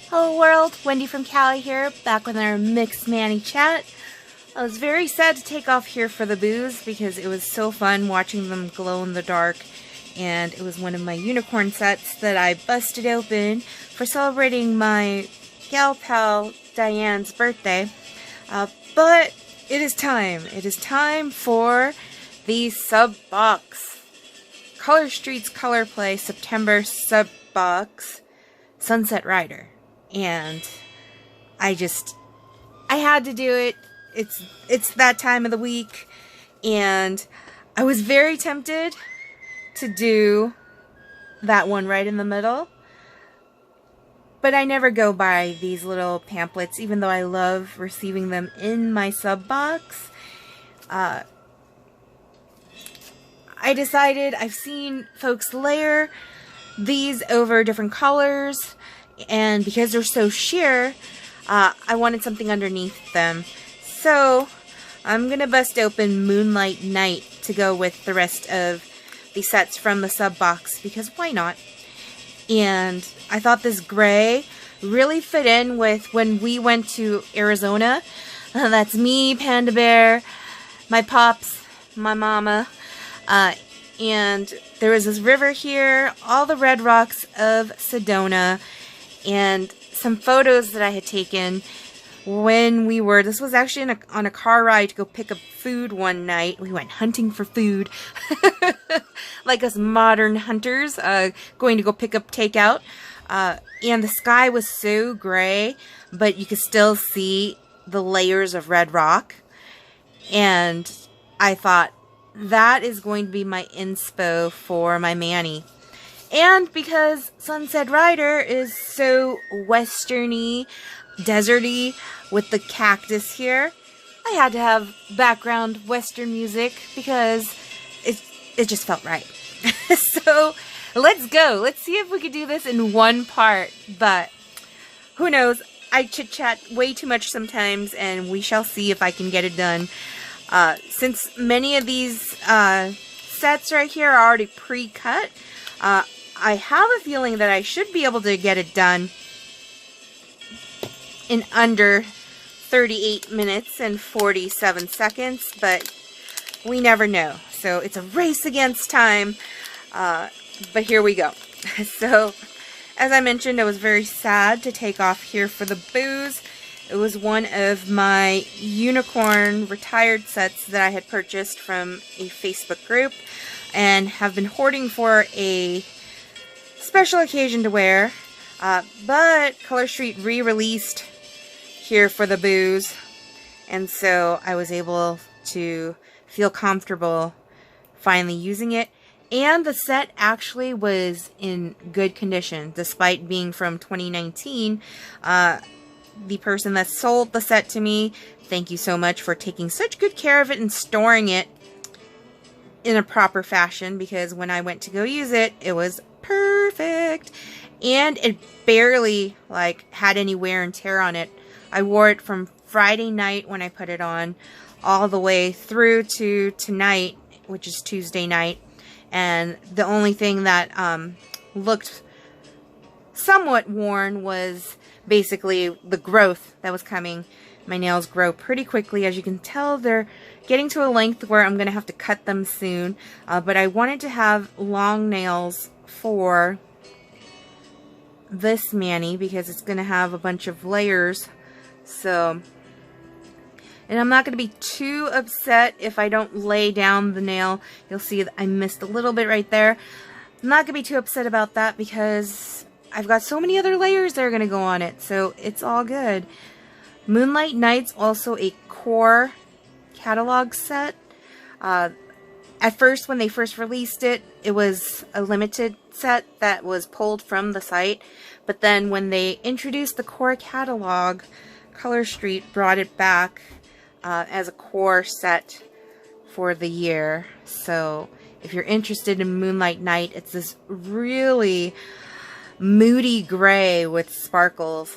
Hello world, Wendy from Cali here, back with our Mixed Manny chat. I was very sad to take off here for the booze because it was so fun watching them glow in the dark, and it was one of my unicorn sets that I busted open for celebrating my gal pal Diane's birthday. But it is time. It is time for the sub box. Color Street's Color Play September sub box, Sunset Rider. And I had to do it. It's that time of the week, and I was very tempted to do that one right in the middle, but I never go by these little pamphlets, even though I love receiving them in my sub box. I decided, I've seen folks layer these over different colors, and because they're so sheer, I wanted something underneath them. So I'm going to bust open Moonlight Night to go with the rest of the sets from the sub box, because why not? And I thought this gray really fit in with when we went to Arizona. That's me, Panda Bear, my pops, my mama, and there was this river here, all the red rocks of Sedona, and some photos that I had taken when we were, this was actually on a car ride to go pick up food one night. We went hunting for food, like us modern hunters, going to go pick up takeout, and the sky was so gray, but you could still see the layers of red rock, and I thought, that is going to be my inspo for my Manny. And because Sunset Rider is so westerny, deserty, with the cactus here, I had to have background western music because it just felt right. So let's go. Let's see if we could do this in one part. But who knows? I chit-chat way too much sometimes, and we shall see if I can get it done. Since many of these sets right here are already pre-cut, I have a feeling that I should be able to get it done in under 38 minutes and 47 seconds, but we never know. So it's a race against time, but here we go. So, as I mentioned, I was very sad to take off here for the booze. It was one of my unicorn retired sets that I had purchased from a Facebook group and have been hoarding for a special occasion to wear, but Color Street re-released here for the booze, and so I was able to feel comfortable finally using it. And the set actually was in good condition despite being from 2019. The person that sold the set to me, thank you so much for taking such good care of it and storing it in a proper fashion, because when I went to go use it, it was perfect, and it barely had any wear and tear on it. I wore it from Friday night when I put it on all the way through to tonight, which is Tuesday night, and the only thing that looked somewhat worn was basically the growth that was coming. My nails grow pretty quickly. As you can tell, they're getting to a length where I'm going to have to cut them soon, but I wanted to have long nails for this Manny because it's going to have a bunch of layers. So, and I'm not going to be too upset if I don't lay down the nail. You'll see that I missed a little bit right there. I'm not going to be too upset about that because I've got so many other layers that are going to go on it, so it's all good. Moonlight Night's also a core catalog set. At first, when they first released it, it was a limited set that was pulled from the site. But then when they introduced the core catalog, Color Street brought it back as a core set for the year. So if you're interested in Moonlight Night, it's this really moody gray with sparkles,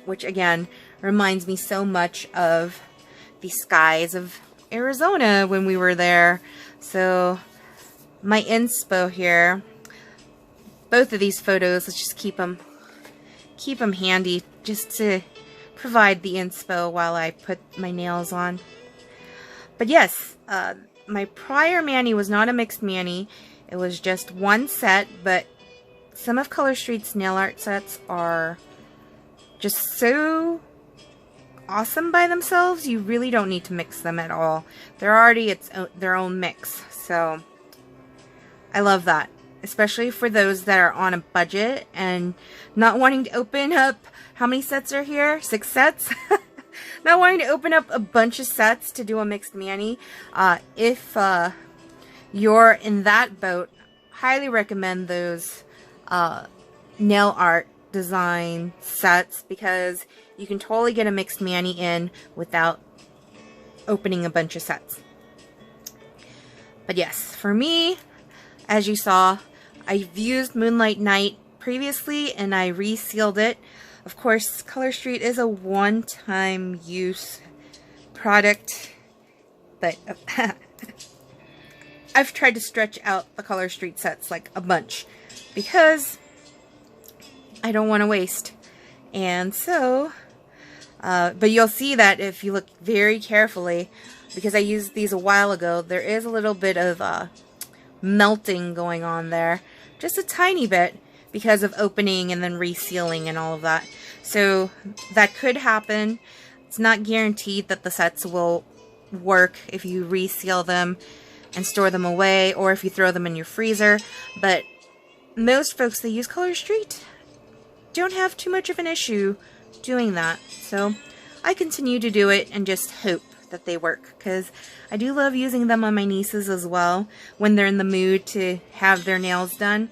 which again reminds me so much of the skies of Arizona when we were there. So my inspo here, both of these photos, let's just keep them keep them handy just to provide the inspo while I put my nails on. But yes, my prior mani was not a mixed mani. It was just one set, but some of Color Street's nail art sets are just so awesome by themselves. You really don't need to mix them at all. They're already their own mix. So I love that. Especially for those that are on a budget and not wanting to open up, how many sets are here? 6 sets? Not wanting to open up a bunch of sets to do a mixed mani. If you're in that boat, highly recommend those nail art design sets, because you can totally get a mixed mani in without opening a bunch of sets. But yes, for me, as you saw, I've used Moonlight Night previously and I resealed it. Of course, Color Street is a one-time use product, but I've tried to stretch out the Color Street sets like a bunch because I don't want to waste. And so, but you'll see that if you look very carefully, because I used these a while ago, there is a little bit of melting going on there. Just a tiny bit, because of opening and then resealing and all of that. So that could happen. It's not guaranteed that the sets will work if you reseal them and store them away, or if you throw them in your freezer. But most folks that use Color Street don't have too much of an issue doing that. So I continue to do it and just hope that they work, because I do love using them on my nieces as well when they're in the mood to have their nails done,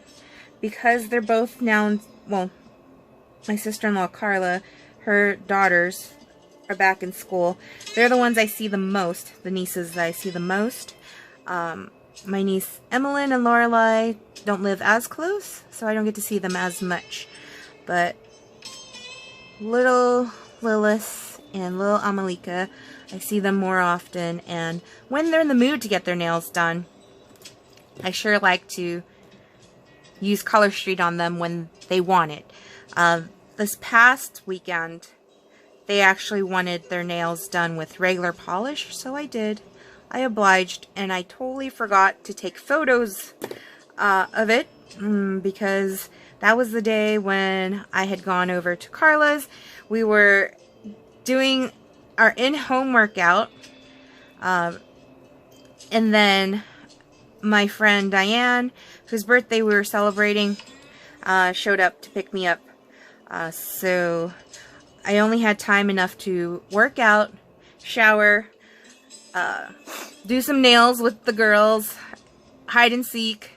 because they're both now, well, my sister-in-law Carla, her daughters are back in school. They're the ones I see the most, the nieces that I see the most. My niece Emmeline and Lorelai don't live as close, so I don't get to see them as much. But little Lilith and little Amalika, I see them more often, and when they're in the mood to get their nails done, I sure like to use Color Street on them when they want it. This past weekend, they actually wanted their nails done with regular polish, so I did. I obliged, and I totally forgot to take photos of it, because that was the day when I had gone over to Carla's. We were doing our in-home workout, and then my friend Diane, whose birthday we were celebrating, showed up to pick me up. So I only had time enough to work out, shower, do some nails with the girls, hide and seek,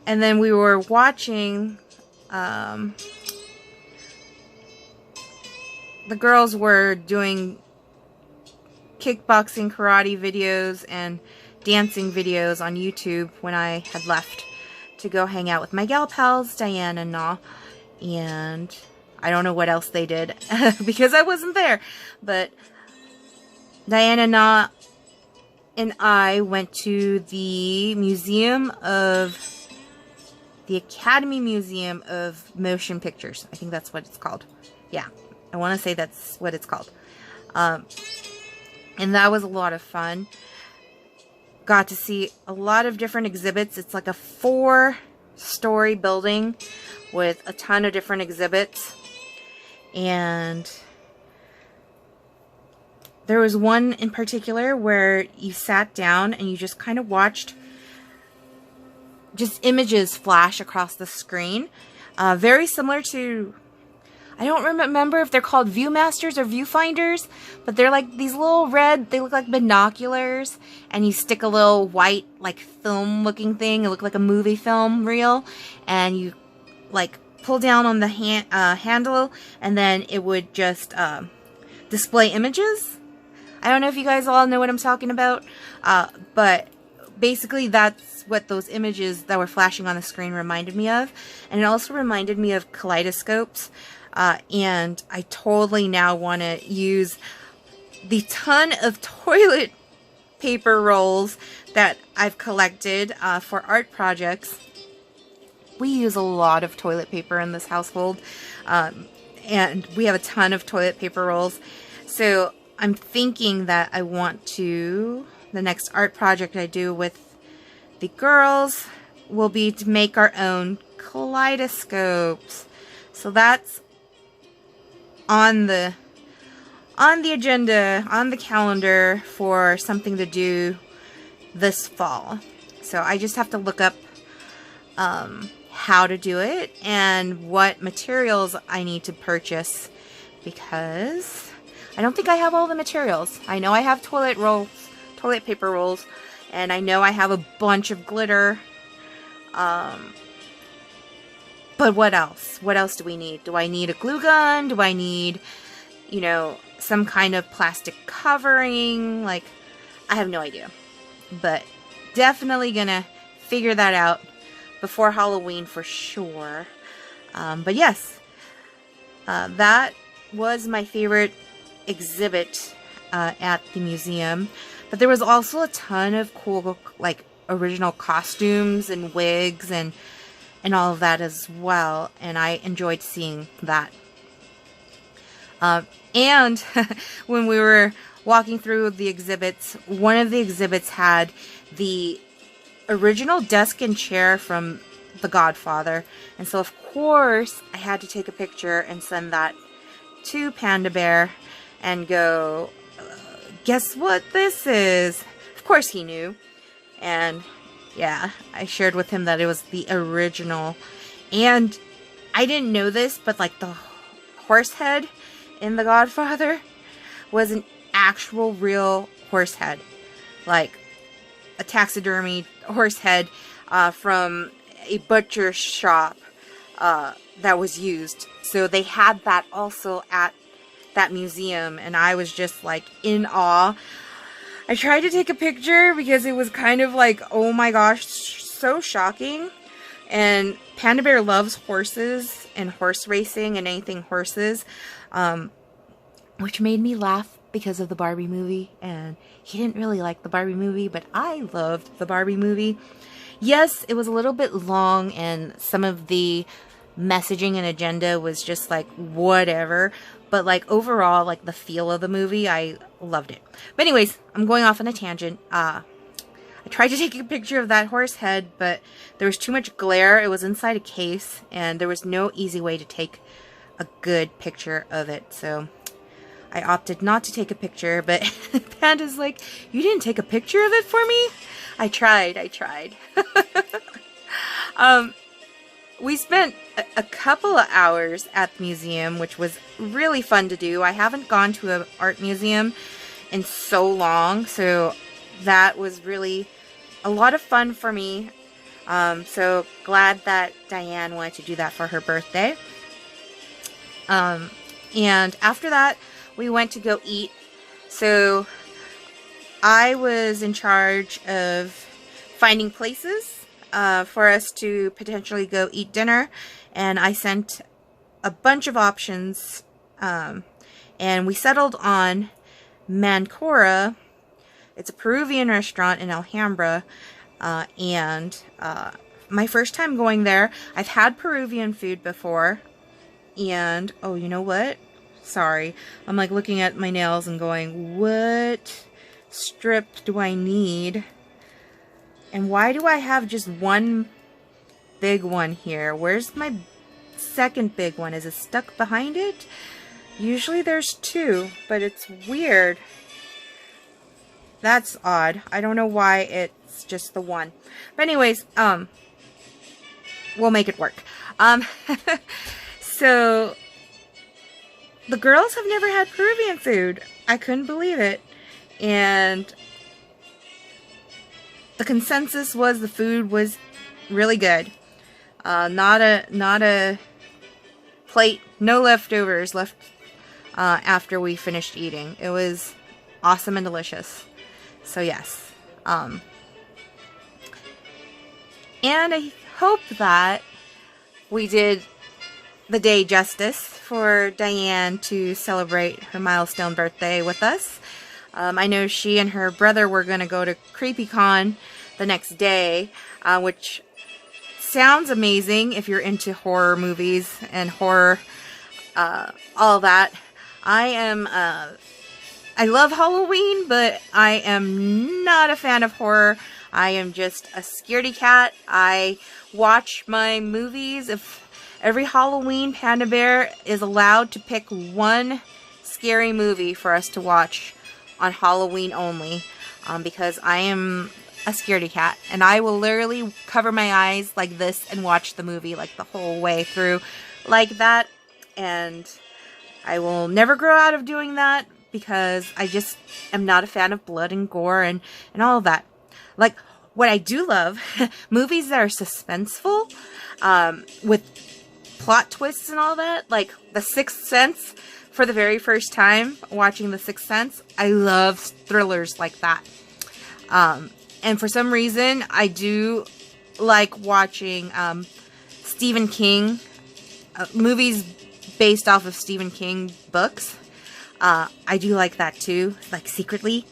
and then we were watching, the girls were doing kickboxing, karate videos, and dancing videos on YouTube when I had left to go hang out with my gal pals, Diane and Na, and I don't know what else they did because I wasn't there, but Diane and Na and I went to the Academy Museum of Motion Pictures. I think that's what it's called. Yeah, I want to say that's what it's called. And that was a lot of fun. Got to see a lot of different exhibits. It's like a 4-story building with a ton of different exhibits. And there was one in particular where you sat down and you just kind of watched just images flash across the screen. Very similar to, I don't remember if they're called Viewmasters or Viewfinders, but they're like these little red, they look like binoculars, and you stick a little white, like film looking thing, it looked like a movie film reel, and you like pull down on the handle, and then it would just display images. I don't know if you guys all know what I'm talking about, but basically that's what those images that were flashing on the screen reminded me of. And it also reminded me of kaleidoscopes, and I totally now want to use the ton of toilet paper rolls that I've collected for art projects we use a lot of toilet paper in this household. And we have a ton of toilet paper rolls. So I'm thinking that I want to, the next art project I do with the girls will be to make our own kaleidoscopes. So that's on the agenda, on the calendar for something to do this fall. So I just have to look up how to do it and what materials I need to purchase, because I don't think I have all the materials. I know I have toilet paper rolls, and I know I have a bunch of glitter. But what else? What else do we need? Do I need a glue gun? Do I need, you know, some kind of plastic covering? Like, I have no idea. But definitely gonna figure that out before Halloween for sure. But yes, that was my favorite exhibit at the museum. But there was also a ton of cool, like, original costumes and wigs and all of that as well. And I enjoyed seeing that. And when we were walking through the exhibits, one of the exhibits had the original desk and chair from The Godfather. And so, of course, I had to take a picture and send that to Panda Bear and go, guess what this is? Of course he knew. And yeah, I shared with him that it was the original. And I didn't know this, but like the horse head in The Godfather was an actual real horse head. Like a taxidermy horse head from a butcher shop that was used. So they had that also at that museum, and I was just like in awe. I tried to take a picture because it was kind of like, oh my gosh, so shocking. And Panda Bear loves horses and horse racing and anything horses, which made me laugh because of the Barbie movie. And he didn't really like the Barbie movie, but I loved the Barbie movie. Yes, it was a little bit long, and some of the messaging and agenda was just like whatever. But like overall, like the feel of the movie, I loved it. But anyways, I'm going off on a tangent. I tried to take a picture of that horse head, but there was too much glare. It was inside a case, and there was no easy way to take a good picture of it. So I opted not to take a picture, but Panda's like, you didn't take a picture of it for me? I tried. We spent a couple of hours at the museum, which was really fun to do. I haven't gone to an art museum in so long, so that was really a lot of fun for me. So glad that Diane wanted to do that for her birthday. And after that, we went to go eat. So I was in charge of finding places for us to potentially go eat dinner, and I sent a bunch of options, and we settled on Mancora. It's a Peruvian restaurant in Alhambra, and my first time going there. I've had Peruvian food before, and oh, you know what? Sorry, I'm like looking at my nails and going, what strip do I need? And why do I have just one big one here? Where's my second big one? Is it stuck behind it? Usually there's two, but it's weird. That's odd. I don't know why it's just the one. But anyways, we'll make it work. So the girls have never had Peruvian food. I couldn't believe it. And the consensus was the food was really good. Not a plate, no leftovers left after we finished eating. It was awesome and delicious. So yes. And I hope that we did the day justice for Diane to celebrate her milestone birthday with us. I know she and her brother were going to go to CreepyCon the next day, which sounds amazing if you're into horror movies and horror, all that. I love Halloween, but I am not a fan of horror. I am just a scaredy cat. I watch my movies. If every Halloween, Panda Bear is allowed to pick one scary movie for us to watch on Halloween only, because I am a scaredy cat, and I will literally cover my eyes like this and watch the movie like the whole way through like that, and I will never grow out of doing that because I just am not a fan of blood and gore and all of that. Like, what I do love, movies that are suspenseful, with plot twists and all that, like The Sixth Sense. For the very first time watching The Sixth Sense, I love thrillers like that. And for some reason, I do like watching Stephen King, movies based off of Stephen King books. I do like that too, like secretly.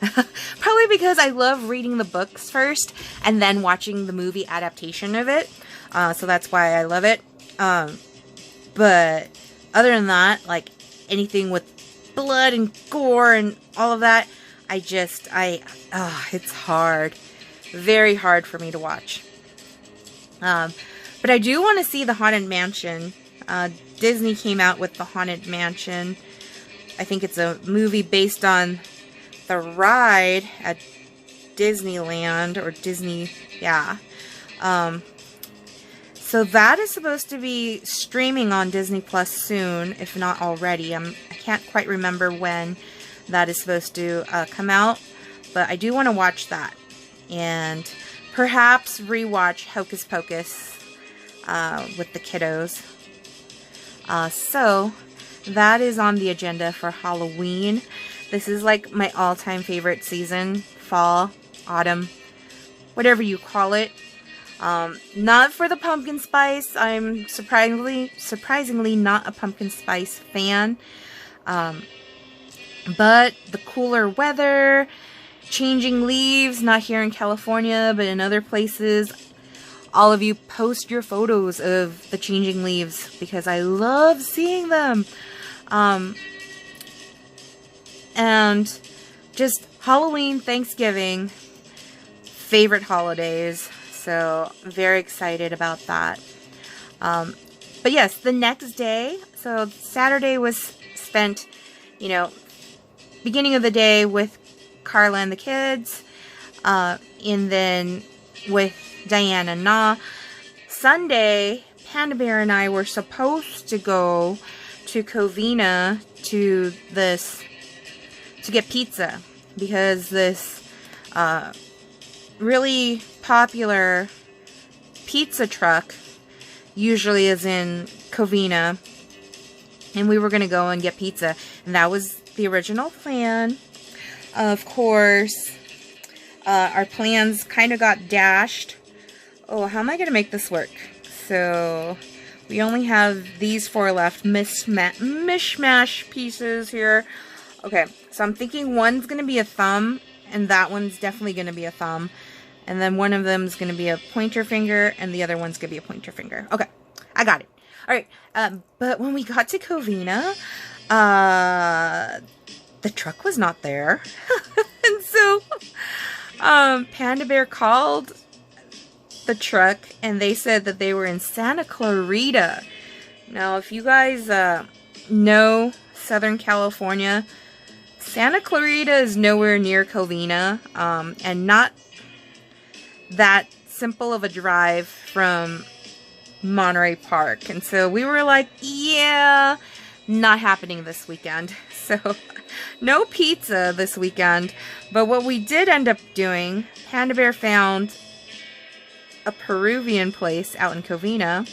Probably because I love reading the books first and then watching the movie adaptation of it. So that's why I love it. But other than that, like anything with blood and gore and all of that, it's hard. Very hard for me to watch. But I do want to see the Haunted Mansion. Disney came out with the Haunted Mansion. I think it's a movie based on the ride at Disneyland or Disney, yeah. So that is supposed to be streaming on Disney Plus soon, if not already. I can't quite remember when that is supposed to come out, but I do want to watch that. And perhaps rewatch Hocus Pocus with the kiddos. So that is on the agenda for Halloween. This is like my all-time favorite season. Fall, autumn, whatever you call it. Not for the pumpkin spice. I'm surprisingly not a pumpkin spice fan. But the cooler weather, changing leaves, not here in California, but in other places. All of you post your photos of the changing leaves because I love seeing them. And just Halloween, Thanksgiving, favorite holidays. So very excited about that. But yes, the next day, so Saturday was spent, beginning of the day with Carla and the kids, and then with Diana and Na. Sunday, Panda Bear and I were supposed to go to Covina to get pizza, because this really popular pizza truck usually is in Covina, and we were going to go and get pizza, and that was the original plan. Of course, our plans kind of got dashed. Oh, how am I going to make this work? So we only have these 4 left, mishmash pieces here. Okay, so I'm thinking one's going to be a thumb, and that one's definitely going to be a thumb. And then one of them is going to be a pointer finger, and the other one's going to be a pointer finger. Okay, I got it. All right, but when we got to Covina, the truck was not there. And so Panda Bear called the truck, and they said that they were in Santa Clarita. Now, if you guys know Southern California, Santa Clarita is nowhere near Covina, and not that simple of a drive from Monterey Park. And so we were like, yeah, not happening this weekend. So no pizza this weekend. But what we did end up doing, Panda Bear found a Peruvian place out in Covina.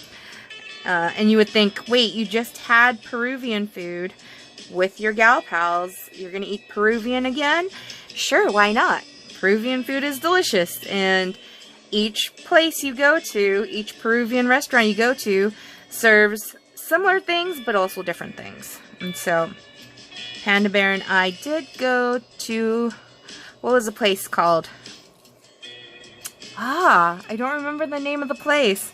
And you would think, wait, you just had Peruvian food with your gal pals. You're going to eat Peruvian again? Sure, why not? Peruvian food is delicious. And each place you go to, each Peruvian restaurant you go to, serves similar things, but also different things. And so Panda Bear and I did go to, what was the place called? I don't remember the name of the place.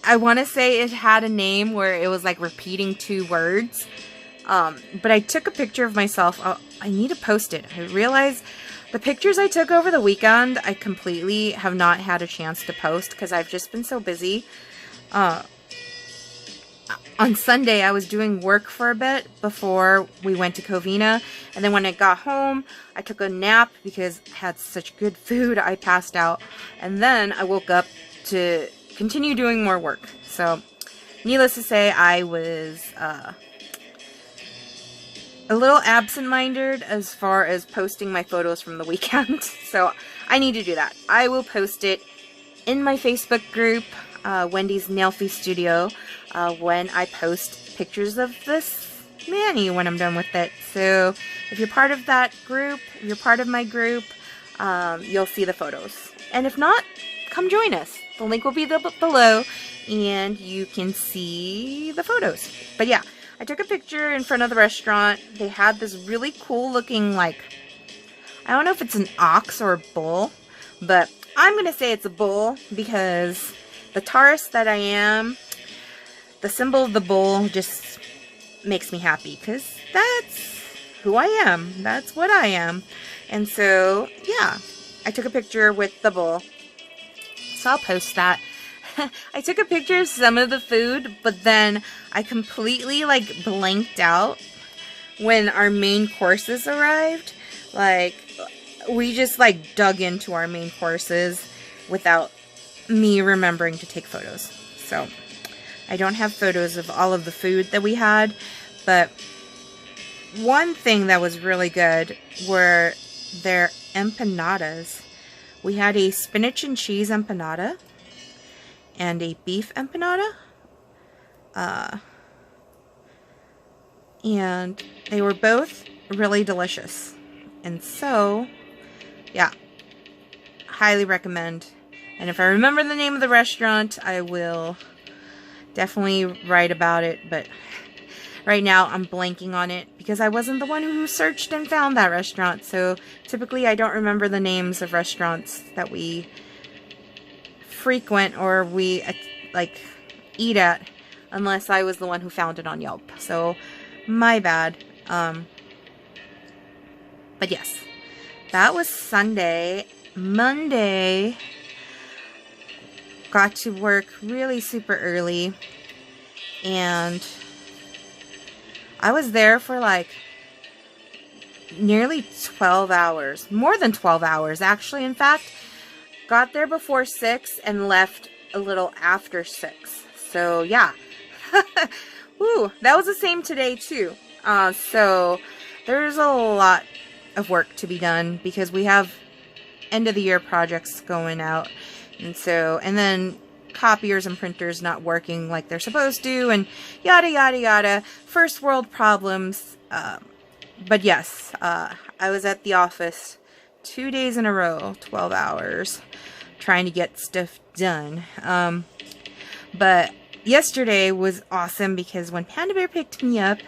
I want to say it had a name where it was like repeating 2 words. But I took a picture of myself. I need to post it. I realized the pictures I took over the weekend, I completely have not had a chance to post because I've just been so busy. On Sunday, I was doing work for a bit before we went to Covina. And then when I got home, I took a nap because I had such good food. I passed out. And then I woke up to continue doing more work. So, needless to say, I was a little absent-minded as far as posting my photos from the weekend. So, I need to do that. I will post it in my Facebook group, Wendy's Nailfee Studio, when I post pictures of this mani when I'm done with it. So, if you're part of that group, if you're part of my group, you'll see the photos. And if not, come join us. The link will be below, and you can see the photos. But yeah, I took a picture in front of the restaurant. They had this really cool looking, like, I don't know if it's an ox or a bull, but I'm going to say it's a bull because the Taurus that I am, the symbol of the bull just makes me happy because that's who I am. That's what I am. And so, yeah, I took a picture with the bull. So I'll post that. I took a picture of some of the food, but then I completely, like, blanked out when our main courses arrived. Like, we just, like, dug into our main courses without me remembering to take photos. So, I don't have photos of all of the food that we had, but one thing that was really good were their empanadas. We had a spinach and cheese empanada and a beef empanada. And they were both really delicious. And so, yeah, highly recommend. And if I remember the name of the restaurant, I will definitely write about it. But right now, I'm blanking on it because I wasn't the one who searched and found that restaurant. So typically, I don't remember the names of restaurants that we frequent or we, like, eat at unless I was the one who found it on Yelp. So, my bad. But yes, that was Sunday. Monday, got to work really super early. And I was there for like nearly 12 hours. More than 12 hours, actually. In fact, got there before 6 and left a little after 6. So, yeah. Woo, that was the same today, too. So, there's a lot of work to be done because we have end-of-the-year projects going out. And so, and then copiers and printers not working like they're supposed to, and yada yada yada, first world problems. But yes, I was at the office 2 days in a row, 12 hours, trying to get stuff done. But yesterday was awesome because when Panda Bear picked me up,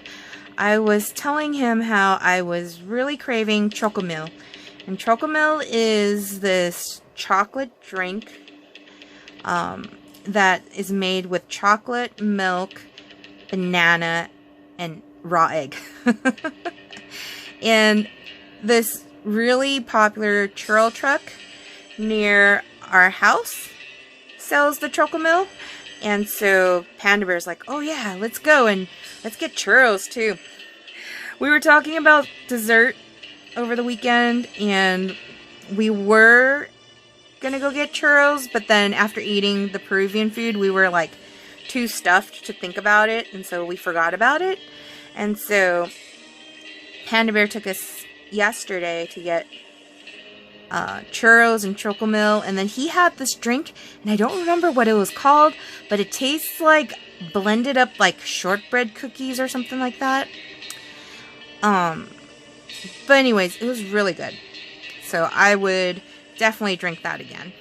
I was telling him how I was really craving Chocomil. And Chocomil is this chocolate drink that is made with chocolate, milk, banana, and raw egg. And this really popular churro truck near our house sells the Chocomil. And so Panda Bear's like, oh yeah, let's go and let's get churros too. We were talking about dessert over the weekend and we were gonna go get churros, but then after eating the Peruvian food, we were like too stuffed to think about it, and so we forgot about it. And so Panda Bear took us yesterday to get churros and Chocomil, and then he had this drink, and I don't remember what it was called, but it tastes like blended up like shortbread cookies or something like that. But anyways, it was really good. So I would definitely drink that again.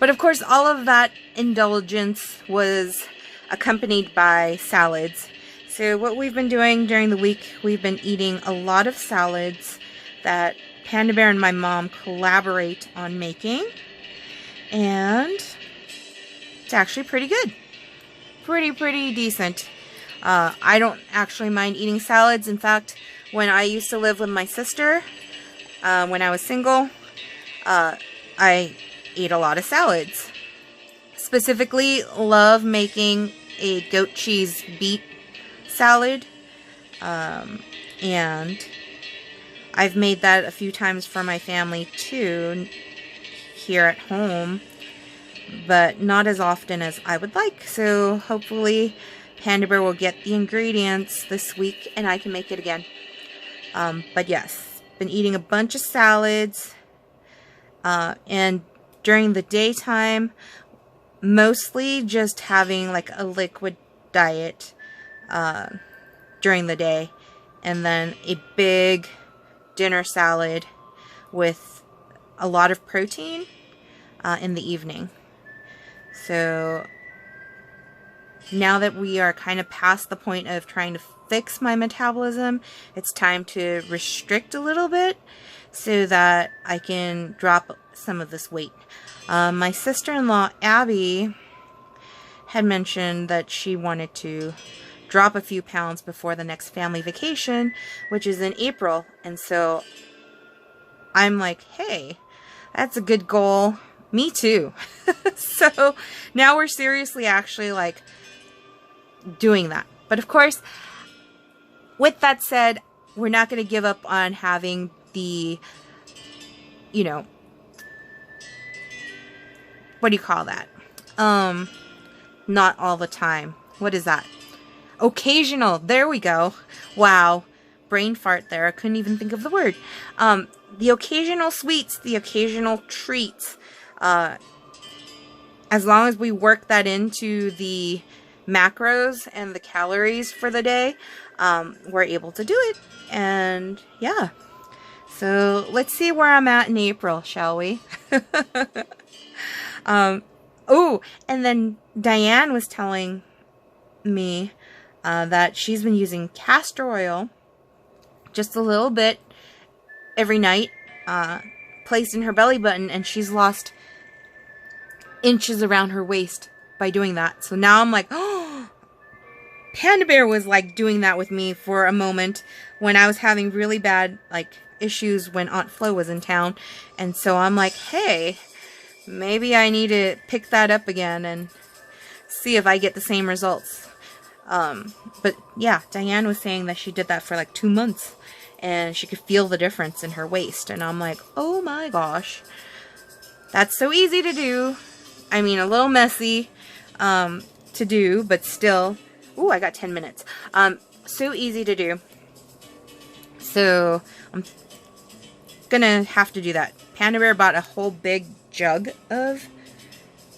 But of course, all of that indulgence was accompanied by salads. So what we've been doing during the week, we've been eating a lot of salads that Panda Bear and my mom collaborate on making. And it's actually pretty good. Pretty decent. I don't actually mind eating salads. In fact, when I used to live with my sister, when I was single, I ate a lot of salads. Specifically, love making a goat cheese beet salad. And I've made that a few times for my family too, here at home, but not as often as I would like. So hopefully Panda Bear will get the ingredients this week and I can make it again. But yes, been eating a bunch of salads, and during the daytime, mostly just having like a liquid diet during the day, and then a big dinner salad with a lot of protein in the evening. So now that we are kind of past the point of trying to fix my metabolism, it's time to restrict a little bit so that I can drop some of this weight. My sister-in-law Abby had mentioned that she wanted to drop a few pounds before the next family vacation, which is in April. And so I'm like, hey, that's a good goal. Me too. So now we're seriously actually like doing that. But of course, with that said, we're not going to give up on having the, you know, what do you call that? Not all the time. What is that? Occasional. There we go. Wow. Brain fart there. I couldn't even think of the word. The occasional sweets, the occasional treats. As long as we work that into the macros and the calories for the day, we're able to do it. And yeah. So let's see where I'm at in April, shall we? Oh, and then Diane was telling me that she's been using castor oil just a little bit every night, placed in her belly button, and she's lost inches around her waist by doing that. So now I'm like, oh, Panda Bear was like doing that with me for a moment when I was having really bad like issues when Aunt Flo was in town. And so I'm like, hey, maybe I need to pick that up again and see if I get the same results. But yeah, Diane was saying that she did that for like 2 months and she could feel the difference in her waist. And I'm like, oh my gosh, that's so easy to do. I mean, a little messy to do, but still. Ooh, I got 10 minutes. So easy to do. So I'm gonna have to do that. Panda Bear bought a whole big jug of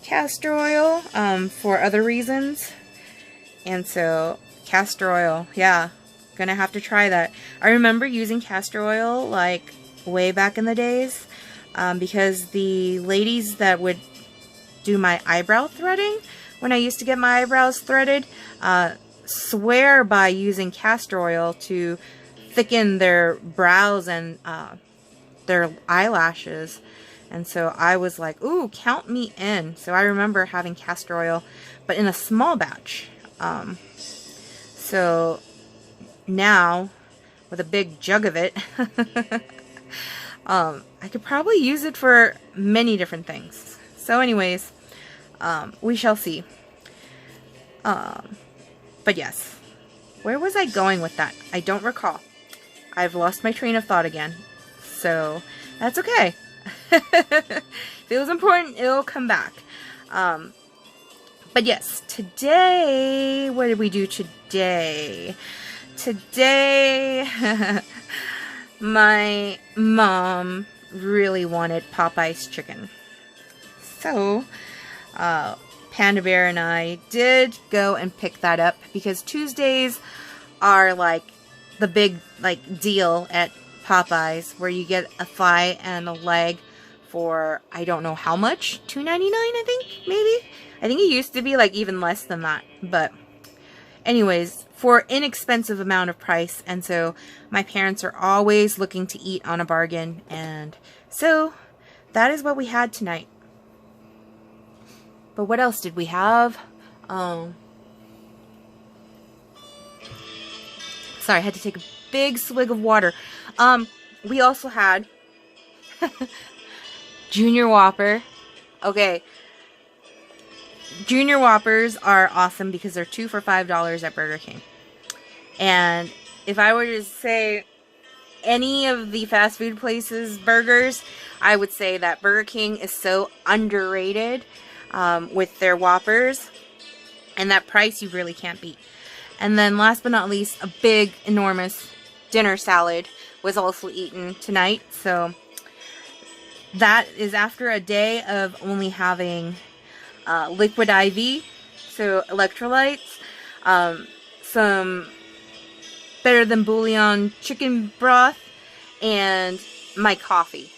castor oil for other reasons. And so castor oil, yeah, gonna have to try that. I remember using castor oil like way back in the days because the ladies that would do my eyebrow threading when I used to get my eyebrows threaded swear by using castor oil to thicken their brows and their eyelashes. And so I was like, ooh, count me in. So I remember having castor oil, but in a small batch. So now, with a big jug of it, I could probably use it for many different things. So anyways, we shall see. But yes, where was I going with that? I don't recall. I've lost my train of thought again. So that's okay. If it was important, it'll come back. But yes, today, what did we do today? Today, my mom really wanted Popeye's chicken. So, Panda Bear and I did go and pick that up because Tuesdays are like the big like deal at Popeye's where you get a thigh and a leg for I don't know how much, $2.99 I think, maybe. I think it used to be like even less than that, but anyways, for inexpensive amount of price. And so my parents are always looking to eat on a bargain, and so that is what we had tonight. But what else did we have? Sorry, I had to take a big swig of water. We also had Junior Whopper. Okay. Junior Whoppers are awesome because they're 2 for $5 at Burger King. And if I were to say any of the fast food places' burgers, I would say that Burger King is so underrated with their Whoppers. And that price you really can't beat. And then last but not least, a big, enormous dinner salad was also eaten tonight. So that is after a day of only having liquid IV, so electrolytes, some better than bouillon chicken broth, and my coffee.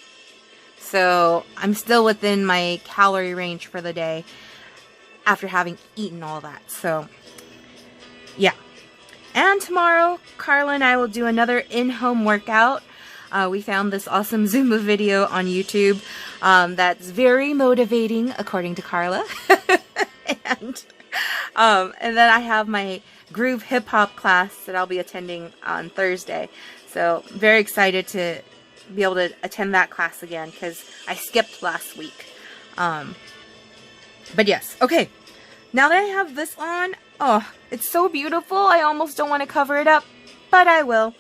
So I'm still within my calorie range for the day after having eaten all that. So yeah. And tomorrow, Carla and I will do another in-home workout. We found this awesome Zumba video on YouTube that's very motivating, according to Carla. and then I have my groove hip-hop class that I'll be attending on Thursday. So very excited to be able to attend that class again because I skipped last week. But yes, okay. Now that I have this on, oh, it's so beautiful. I almost don't want to cover it up, but I will.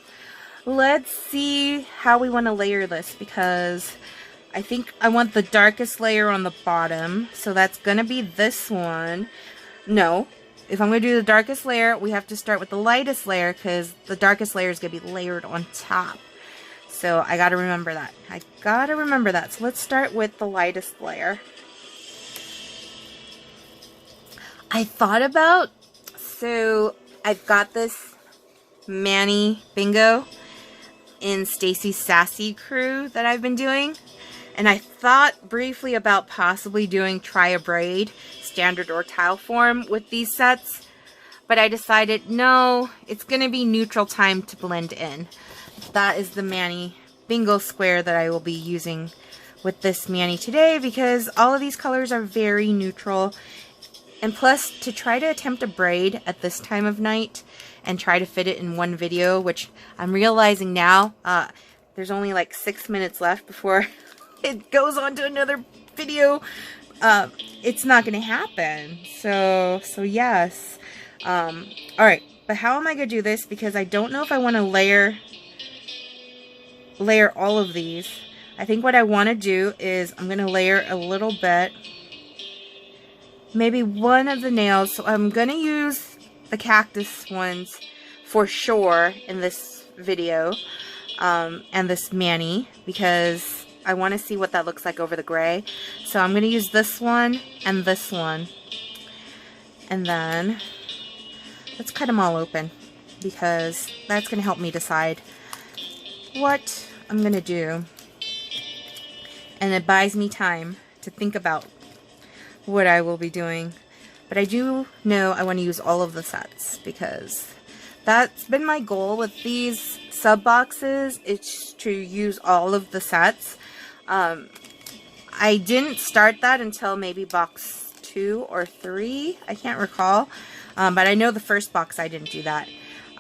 Let's see how we want to layer this because I think I want the darkest layer on the bottom. So that's going to be this one. No, if I'm going to do the darkest layer, we have to start with the lightest layer because the darkest layer is going to be layered on top. So I got to remember that. I got to remember that. So let's start with the lightest layer. I thought about, so I've got this Manny Bingo in Stacy's Sassy crew that I've been doing. And I thought briefly about possibly doing try a braid, standard or tile form with these sets. But I decided, no, it's going to be neutral time to blend in. That is the Manny Bingo square that I will be using with this Manny today because all of these colors are very neutral. And plus, to try to attempt a braid at this time of night and try to fit it in one video, which I'm realizing now, there's only like 6 minutes left before it goes on to another video, it's not going to happen. So yes. Alright, but how am I going to do this? Because I don't know if I want to layer all of these. I think what I want to do is I'm going to layer a little bit. Maybe one of the nails. So I'm going to use the cactus ones for sure in this video. And this Manny because I want to see what that looks like over the gray. So I'm going to use this one and this one. And then let's cut them all open because that's going to help me decide what I'm going to do. And it buys me time to think about what I will be doing. But I do know I want to use all of the sets because that's been my goal with these sub boxes. It's to use all of the sets. I didn't start that until maybe box 2 or 3. I can't recall. But I know the first box I didn't do that.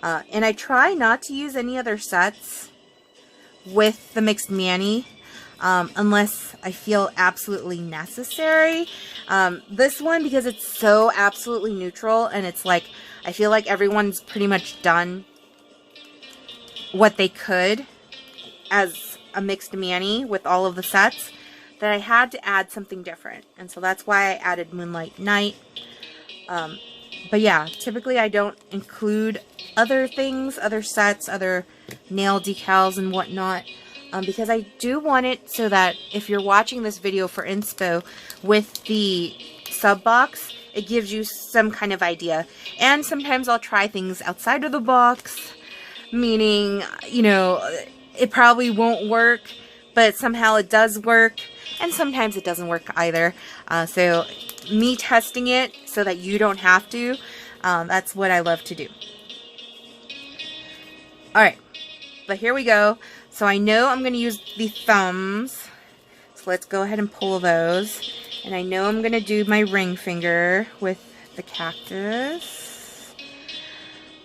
And I try not to use any other sets with the mixed Manny. Unless I feel absolutely necessary. This one, because it's so absolutely neutral, and it's like, I feel like everyone's pretty much done what they could as a mixed Manny with all of the sets, that I had to add something different. And so that's why I added Moonlight Night. But yeah, typically I don't include other things, other sets, other nail decals and whatnot. Because I do want it so that if you're watching this video for inspo with the sub box, it gives you some kind of idea. And sometimes I'll try things outside of the box, meaning, you know, it probably won't work, but somehow it does work. And sometimes it doesn't work either. So me testing it so that you don't have to, that's what I love to do. Alright, but here we go. So I know I'm going to use the thumbs. So let's go ahead and pull those. And I know I'm going to do my ring finger with the cactus.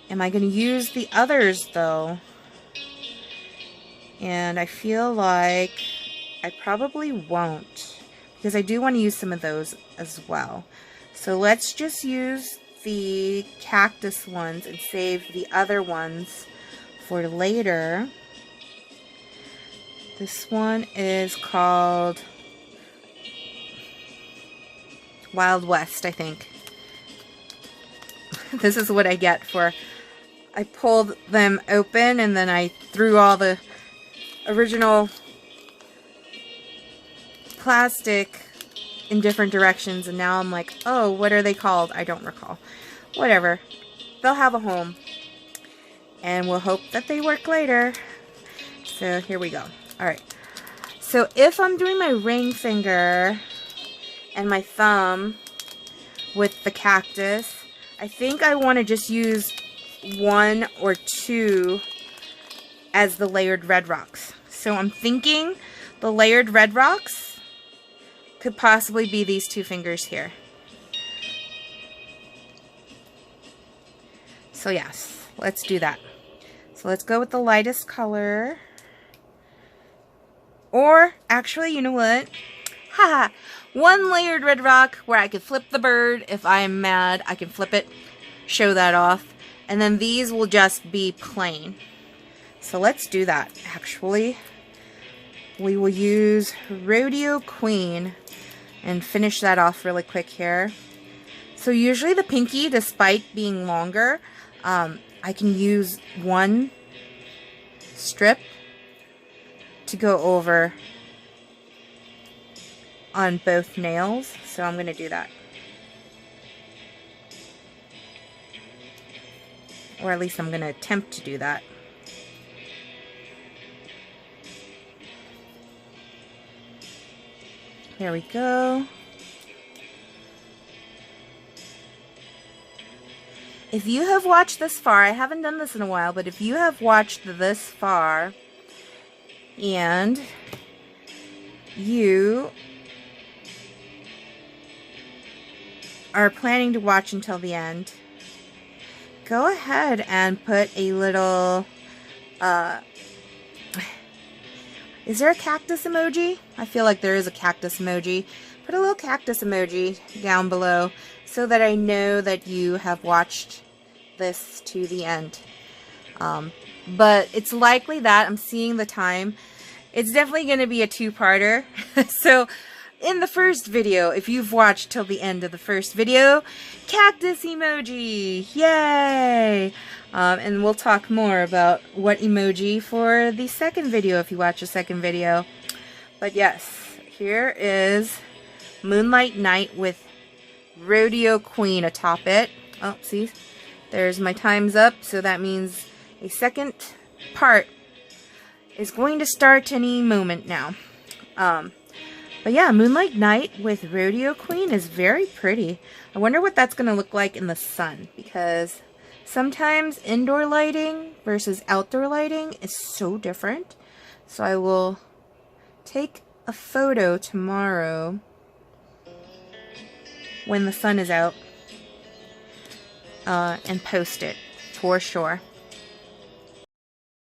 Am I going to use the others though? And I feel like I probably won't, because I do want to use some of those as well. So let's just use the cactus ones and save the other ones for later. This one is called Wild West, I think. This is what I get for, I pulled them open and then I threw all the original plastic in different directions, and now I'm like, oh, what are they called? I don't recall. Whatever. They'll have a home. And we'll hope that they work later. So here we go. Alright. So if I'm doing my ring finger and my thumb with the cactus, I think I want to just use 1 or 2 as the layered red rocks. So I'm thinking the layered red rocks could possibly be these 2 fingers here. So yes, let's do that. So let's go with the lightest color. Or, actually, you know what? Haha! 1 layered red rock where I could flip the bird. If I'm mad, I can flip it, show that off. And then these will just be plain. So let's do that, actually. We will use Rodeo Queen and finish that off really quick here. So usually the pinky, despite being longer, I can use 1 strip to go over on both nails. So I'm going to do that. Or at least I'm going to attempt to do that. There we go. If you have watched this far, I haven't done this in a while, but if you have watched this far and you are planning to watch until the end, go ahead and put a little, is there a cactus emoji? I feel like there is a cactus emoji. Put a little cactus emoji down below so that I know that you have watched this to the end. But it's likely that I'm seeing the time. It's definitely going to be a 2-parter. So in the first video, if you've watched till the end of the first video, cactus emoji, yay! And we'll talk more about what emoji for the second video if you watch the second video. But yes, here is Moonlight Night with Rodeo Queen atop it. Oh, see? There's my time's up, so that means a second part is going to start any moment now. But yeah, Moonlight Night with Rodeo Queen is very pretty. I wonder what that's going to look like in the sun, because sometimes indoor lighting versus outdoor lighting is so different. So I will take a photo tomorrow when the sun is out and post it for sure.